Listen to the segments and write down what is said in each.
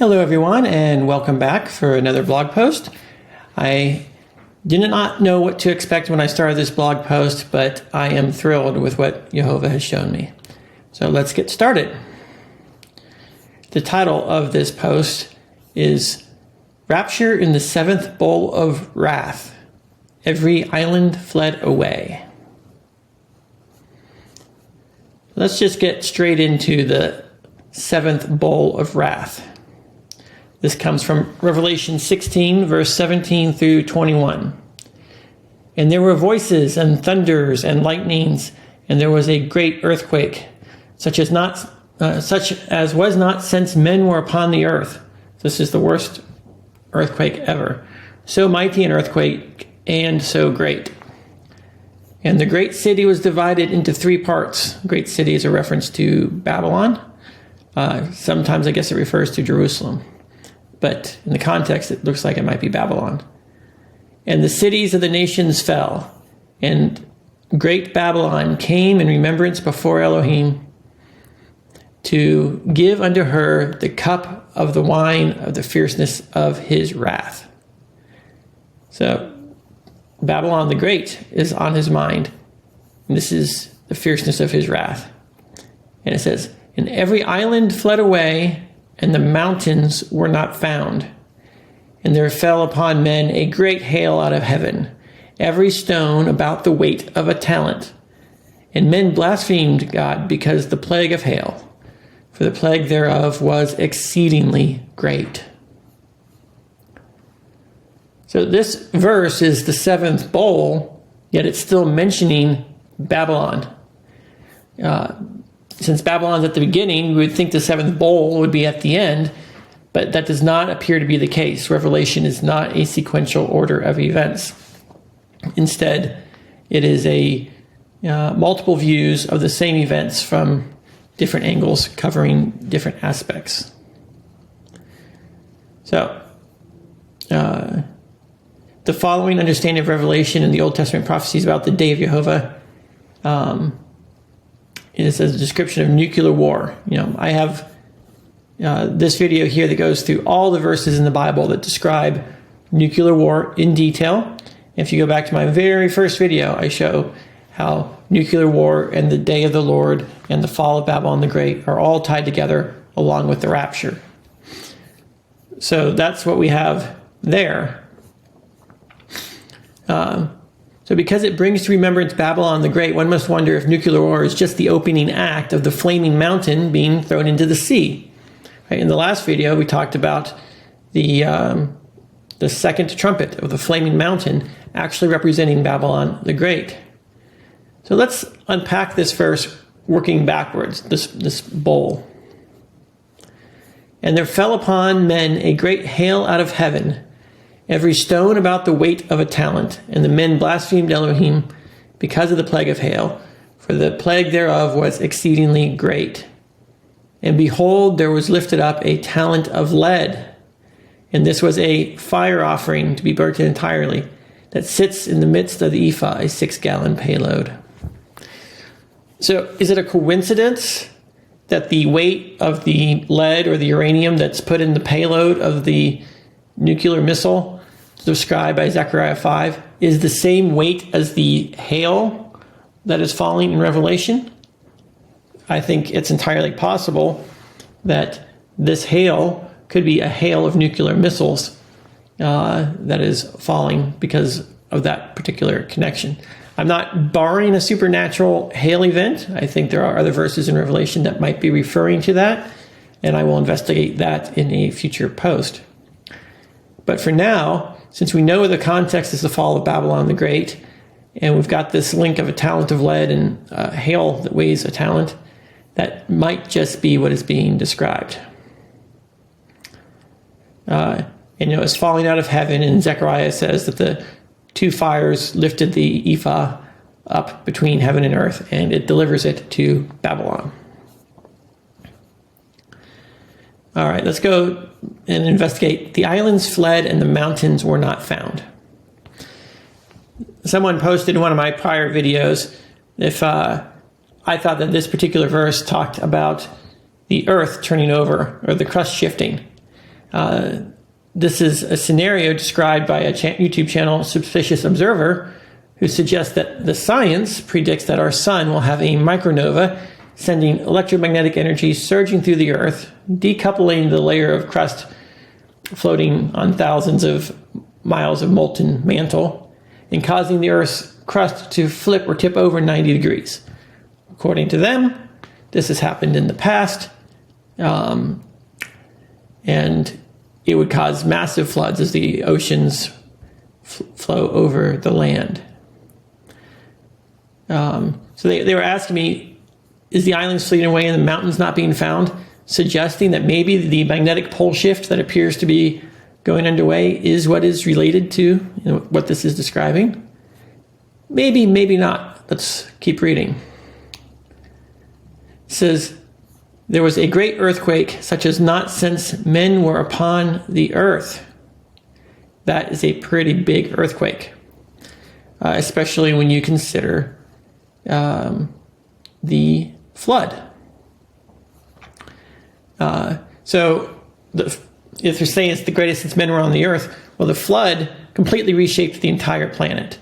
Hello everyone, and welcome back for another blog post. I did not know what to expect when I started this blog post, but I am thrilled with what Jehovah has shown me. So let's get started. The title of this post is Rapture in the Seventh Bowl of Wrath. Every island fled away. Let's just get straight into the seventh bowl of wrath. This comes from Revelation 16, verse 17 through 21. And there were voices and thunders and lightnings, and there was a great earthquake, such as was not since men were upon the earth. This is the worst earthquake ever. So mighty an earthquake, and so great. And the great city was divided into three parts. Great city is a reference to Babylon. Sometimes I guess it refers to Jerusalem. But in the context, it looks like it might be Babylon. And the cities of the nations fell, and great Babylon came in remembrance before Elohim to give unto her the cup of the wine of the fierceness of his wrath. So Babylon the Great is on his mind, and this is the fierceness of his wrath. And it says, and every island fled away, and the mountains were not found. And there fell upon men a great hail out of heaven, every stone about the weight of a talent. And men blasphemed God because the plague of hail, for the plague thereof was exceedingly great. So this verse is the seventh bowl, yet it's still mentioning Babylon. Since Babylon's at the beginning, we would think the seventh bowl would be at the end, but that does not appear to be the case. Revelation is not a sequential order of events. Instead, it is a multiple views of the same events from different angles covering different aspects. So, the following understanding of Revelation and the Old Testament prophecies about the day of Jehovah is a description of nuclear war. I have this video here that goes through all the verses in the Bible that describe nuclear war in detail. If you go back to my very first video, I show how nuclear war and the day of the Lord and the fall of Babylon the Great are all tied together along with the rapture. So that's what we have there. So because it brings to remembrance Babylon the Great, one must wonder if nuclear war is just the opening act of the flaming mountain being thrown into the sea. Right? In the last video, we talked about the second trumpet of the flaming mountain actually representing Babylon the Great. So let's unpack this verse working backwards, this bowl. And there fell upon men a great hail out of heaven, every stone about the weight of a talent. And the men blasphemed Elohim because of the plague of hail, for the plague thereof was exceedingly great. And behold, there was lifted up a talent of lead, and this was a fire offering to be burnt entirely, that sits in the midst of the ephah, a 6-gallon payload. So is it a coincidence that the weight of the lead or the uranium that's put in the payload of the nuclear missile described by Zechariah 5 is the same weight as the hail that is falling in Revelation? I think it's entirely possible that this hail could be a hail of nuclear missiles that is falling because of that particular connection. I'm not barring a supernatural hail event. I think there are other verses in Revelation that might be referring to that, and I will investigate that in a future post. But for now, since we know the context is the fall of Babylon the Great, and we've got this link of a talent of lead and hail that weighs a talent, that might just be what is being described. It's falling out of heaven, and Zechariah says that the two fires lifted the ephah up between heaven and earth, and it delivers it to Babylon. All right, let's go and investigate. The islands fled and the mountains were not found. Someone posted in one of my prior videos if I thought that this particular verse talked about the earth turning over or the crust shifting. This is a scenario described by a YouTube channel, Suspicious Observer, who suggests that the science predicts that our sun will have a micronova, sending electromagnetic energy surging through the Earth, decoupling the layer of crust floating on thousands of miles of molten mantle, and causing the Earth's crust to flip or tip over 90 degrees. According to them, this has happened in the past, and it would cause massive floods as the oceans flow over the land. So they were asking me, is the islands fleeting away and the mountains not being found, suggesting that maybe the magnetic pole shift that appears to be going underway is what is related to what this is describing? Maybe, maybe not. Let's keep reading. It says, there was a great earthquake, such as not since men were upon the earth. That is a pretty big earthquake, especially when you consider the flood. If they're saying it's the greatest since men were on the earth, well, the flood completely reshaped the entire planet.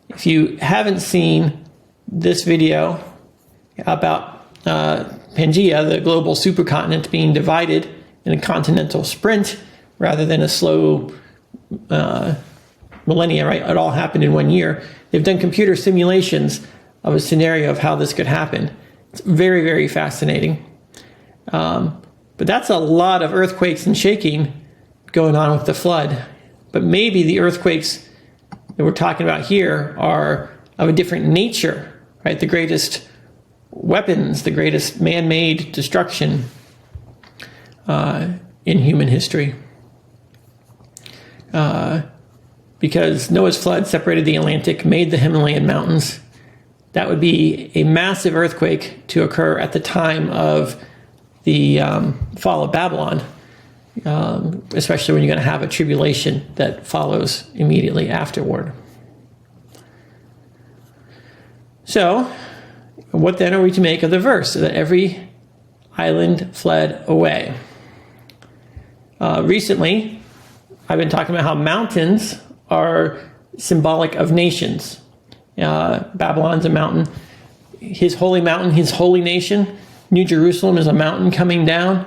If you haven't seen this video about Pangea, the global supercontinent being divided in a continental sprint rather than a slow millennia, right? It all happened in 1 year. They've done computer simulations of a scenario of how this could happen. It's very, very fascinating. But that's a lot of earthquakes and shaking going on with the flood. But maybe the earthquakes that we're talking about here are of a different nature, right? The greatest weapons, the greatest man-made destruction in human history. Because Noah's flood separated the Atlantic, made the Himalayan mountains. That would be a massive earthquake to occur at the time of the fall of Babylon, especially when you're going to have a tribulation that follows immediately afterward. So, what then are we to make of the verse that every island fled away? Recently, I've been talking about how mountains are symbolic of nations. Babylon's a mountain. His holy mountain, his holy nation. New Jerusalem is a mountain coming down.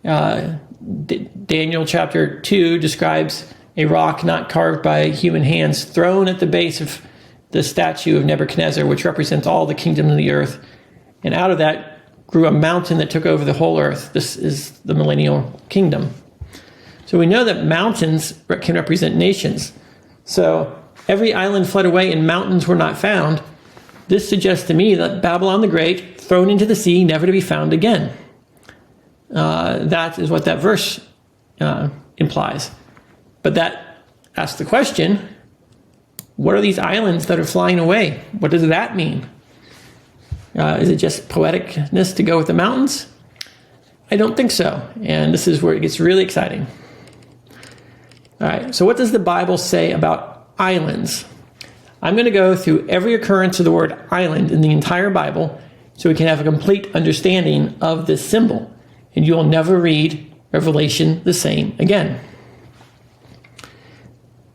Daniel chapter 2 describes a rock not carved by human hands thrown at the base of the statue of Nebuchadnezzar, which represents all the kingdoms of the earth. And out of that grew a mountain that took over the whole earth. This is the millennial kingdom. So we know that mountains can represent nations. So every island fled away and mountains were not found. This suggests to me that Babylon the Great, thrown into the sea, never to be found again. That is what that verse implies. But that asks the question, what are these islands that are flying away? What does that mean? Is it just poeticness to go with the mountains? I don't think so. And this is where it gets really exciting. All right, so what does the Bible say about islands? I'm going to go through every occurrence of the word island in the entire Bible so we can have a complete understanding of this symbol. And you will never read Revelation the same again.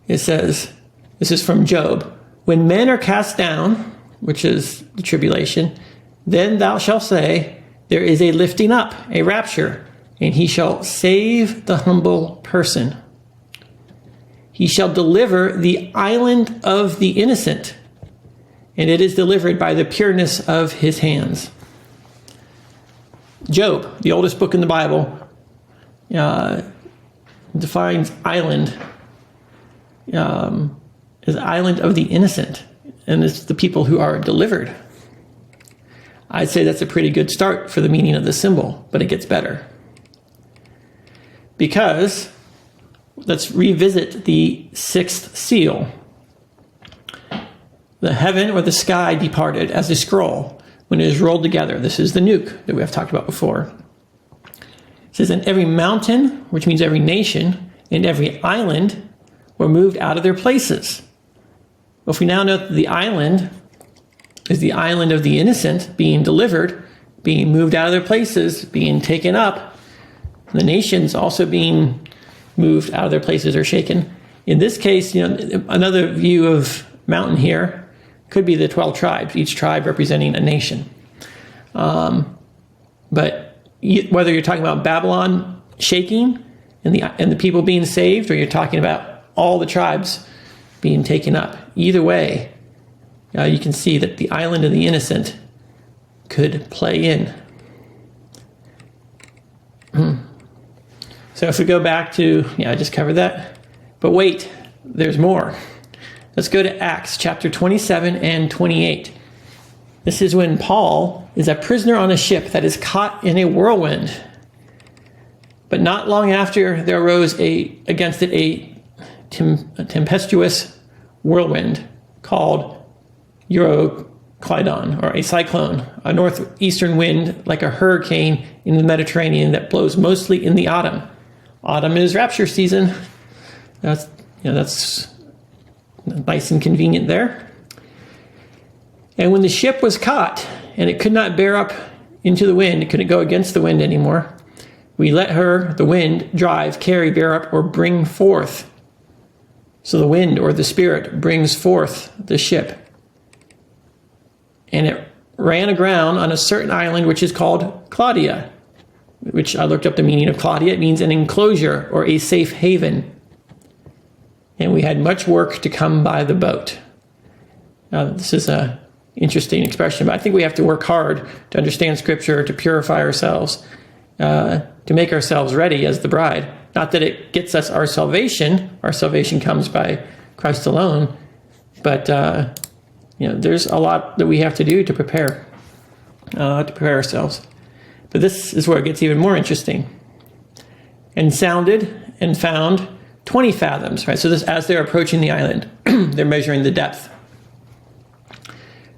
It says, this is from Job, when men are cast down, which is the tribulation, then thou shalt say, there is a lifting up, a rapture, and he shall save the humble person. He shall deliver the island of the innocent, and it is delivered by the pureness of his hands. Job, the oldest book in the Bible, defines island as island of the innocent, and it's the people who are delivered. I'd say that's a pretty good start for the meaning of the symbol, but it gets better. Because let's revisit the sixth seal. The heaven or the sky departed as a scroll when it is rolled together. This is the nuke that we have talked about before. It says, and every mountain, which means every nation, and every island were moved out of their places. Well, if we now know that the island is the island of the innocent being delivered, being moved out of their places, being taken up, the nations also being moved out of their places or shaken. In this case, another view of mountain here could be the 12 tribes, each tribe representing a nation. But whether you're talking about Babylon shaking and the people being saved, or you're talking about all the tribes being taken up, either way, you can see that the island of the innocent could play in. So if we go back to, I just covered that. But wait, there's more. Let's go to Acts chapter 27 and 28. This is when Paul is a prisoner on a ship that is caught in a whirlwind. But not long after, there arose against it a tempestuous whirlwind called Euroclydon, or a cyclone, a northeastern wind like a hurricane in the Mediterranean that blows mostly in the autumn. Autumn is rapture season. That's nice and convenient there. And when the ship was caught and it could not bear up into the wind, it couldn't go against the wind anymore, we let her, the wind, drive, carry, bear up, or bring forth. So the wind, or the Spirit, brings forth the ship. And it ran aground on a certain island which is called Claudia, which I looked up the meaning of Claudia. It means an enclosure or a safe haven. And we had much work to come by the boat. Now, this is an interesting expression, but I think we have to work hard to understand Scripture, to purify ourselves, to make ourselves ready as the bride. Not that it gets us our salvation. Our salvation comes by Christ alone. But, there's a lot that we have to do to prepare ourselves. But this is where it gets even more interesting. And sounded and found 20 fathoms, right? So this, as they're approaching the island, they're measuring the depth.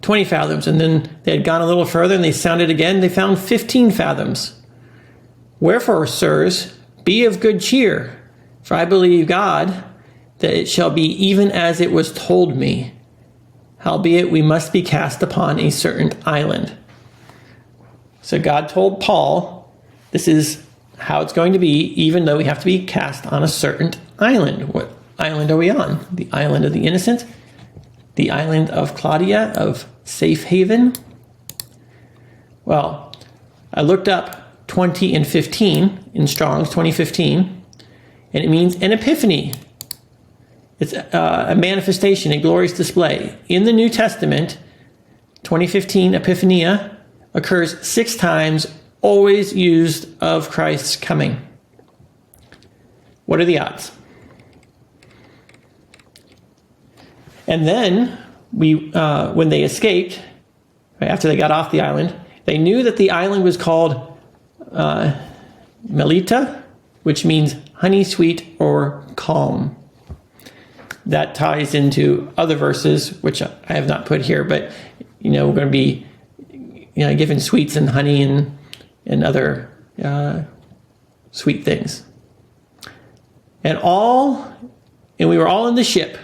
20 fathoms. And then they had gone a little further and they sounded again. They found 15 fathoms. Wherefore, sirs, be of good cheer, for I believe God that it shall be even as it was told me. Howbeit we must be cast upon a certain island. So God told Paul, this is how it's going to be, even though we have to be cast on a certain island. What island are we on? The island of the innocent? The island of Claudia, of safe haven? Well, I looked up 20 and 15 in Strong's 2015, and it means an epiphany. It's a manifestation, a glorious display. In the New Testament, 2015 epiphania occurs 6 times, always used of Christ's coming. What are the odds? And then, when they escaped, right after they got off the island, they knew that the island was called Melita, which means honey sweet or calm. That ties into other verses, which I have not put here, but we're going to be given sweets and honey and other sweet things. And we were all in the ship.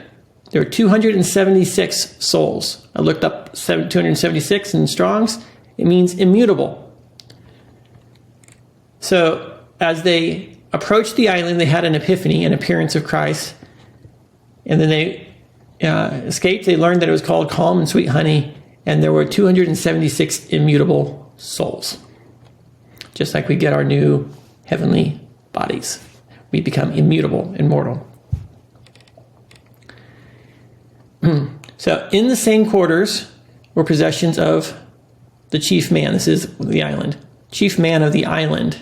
There were 276 souls. I looked up 276 in Strong's. It means immutable. So as they approached the island, they had an epiphany, an appearance of Christ. And then they escaped. They learned that it was called calm and sweet honey. And there were 276 immutable souls. Just like we get our new heavenly bodies. We become immutable, immortal. So in the same quarters were possessions of the chief man. This is the island. Chief man of the island,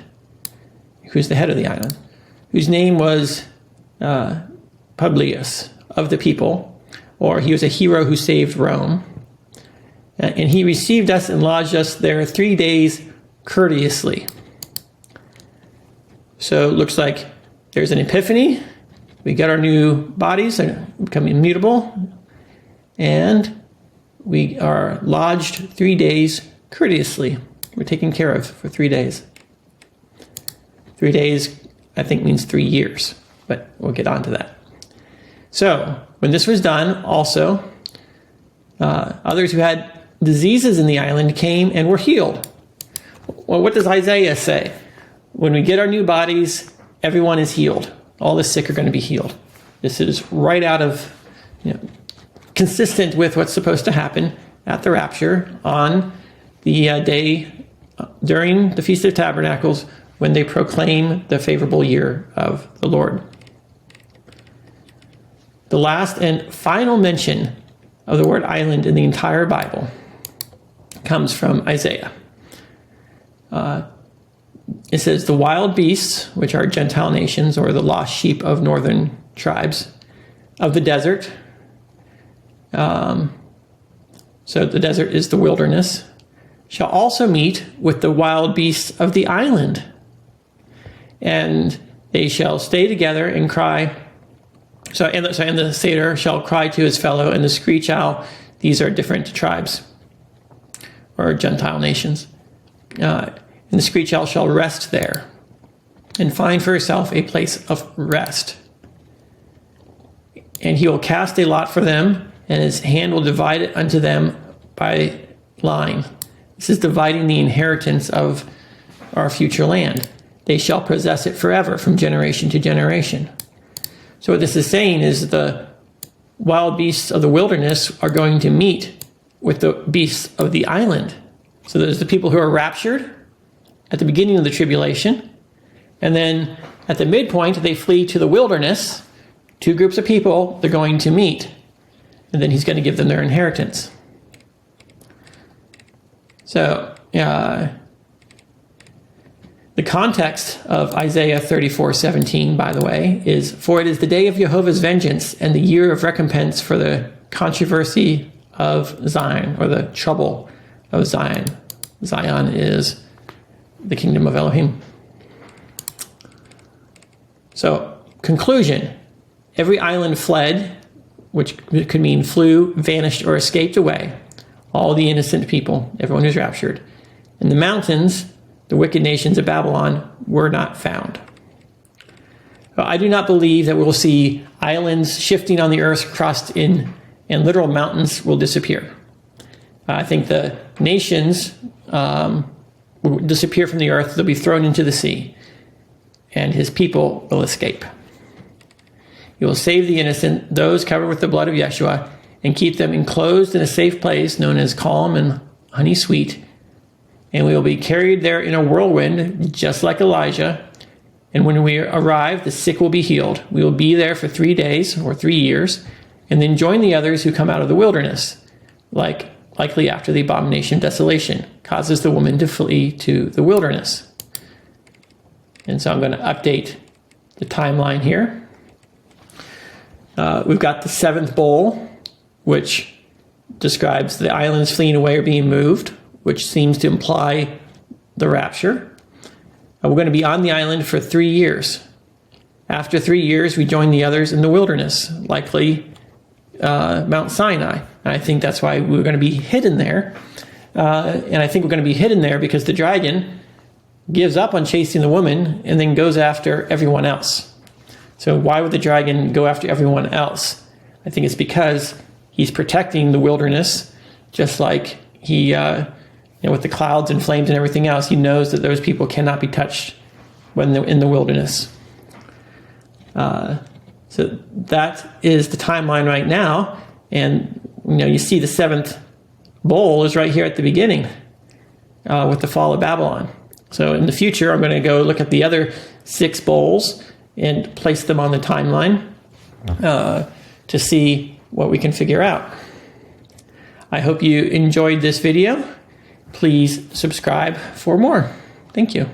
who's the head of the island, whose name was Publius of the people, or he was a hero who saved Rome. And he received us and lodged us there 3 days courteously. So it looks like there's an epiphany. We get our new bodies and become immutable. And we are lodged 3 days courteously. We're taken care of for 3 days. 3 days, I think, means 3 years. But we'll get on to that. So when this was done, also, others who had diseases in the island came and were healed. Well, what does Isaiah say? When we get our new bodies, everyone is healed. all the sick are going to be healed. This is right out of, consistent with what's supposed to happen at the rapture on the day during the Feast of Tabernacles when they proclaim the favorable year of the Lord. The last and final mention of the word island in the entire Bible comes from Isaiah. It says, the wild beasts, which are Gentile nations, or the lost sheep of northern tribes of the desert. So the desert is the wilderness, shall also meet with the wild beasts of the island. And they shall stay together and cry. And the satyr shall cry to his fellow, and the screech owl. These are different tribes or Gentile nations. And the screech owl shall rest there and find for herself a place of rest. And he will cast a lot for them, and his hand will divide it unto them by line. This is dividing the inheritance of our future land. They shall possess it forever, from generation to generation. So what this is saying is the wild beasts of the wilderness are going to meet with the beasts of the island. So there's the people who are raptured at the beginning of the tribulation, and then at the midpoint they flee to the wilderness. Two groups of people they're going to meet, and then he's going to give them their inheritance. So the context of Isaiah 34:17, by the way, is, for it is the day of Jehovah's vengeance and the year of recompense for the controversy of Zion, or the trouble of Zion. Zion is the kingdom of Elohim. So, conclusion. Every island fled, which could mean flew, vanished, or escaped away. All the innocent people, everyone who's raptured. In the mountains, the wicked nations of Babylon were not found. I do not believe that we'll see islands shifting on the earth crossed in, and literal mountains will disappear. I think the nations will disappear from the earth. They'll be thrown into the sea, and his people will escape. He will save the innocent, those covered with the blood of Yeshua, and keep them enclosed in a safe place known as calm and honey sweet. And we will be carried there in a whirlwind, just like Elijah. And when we arrive, the sick will be healed. We will be there for 3 days or 3 years, and then join the others who come out of the wilderness, likely after the abomination of desolation causes the woman to flee to the wilderness. And so I'm going to update the timeline here. We've got the seventh bowl, which describes the islands fleeing away or being moved, which seems to imply the rapture. We're going to be on the island for 3 years. After 3 years, we join the others in the wilderness, likely Mount Sinai. And I think that's why we're going to be hidden there. And I think we're going to be hidden there because the dragon gives up on chasing the woman and then goes after everyone else. So why would the dragon go after everyone else? I think it's because he's protecting the wilderness, just like he, with the clouds and flames and everything else, he knows that those people cannot be touched when they're in the wilderness. So that is the timeline right now. And, you see the seventh bowl is right here at the beginning with the fall of Babylon. So in the future, I'm going to go look at the other 6 bowls and place them on the timeline to see what we can figure out. I hope you enjoyed this video. Please subscribe for more. Thank you.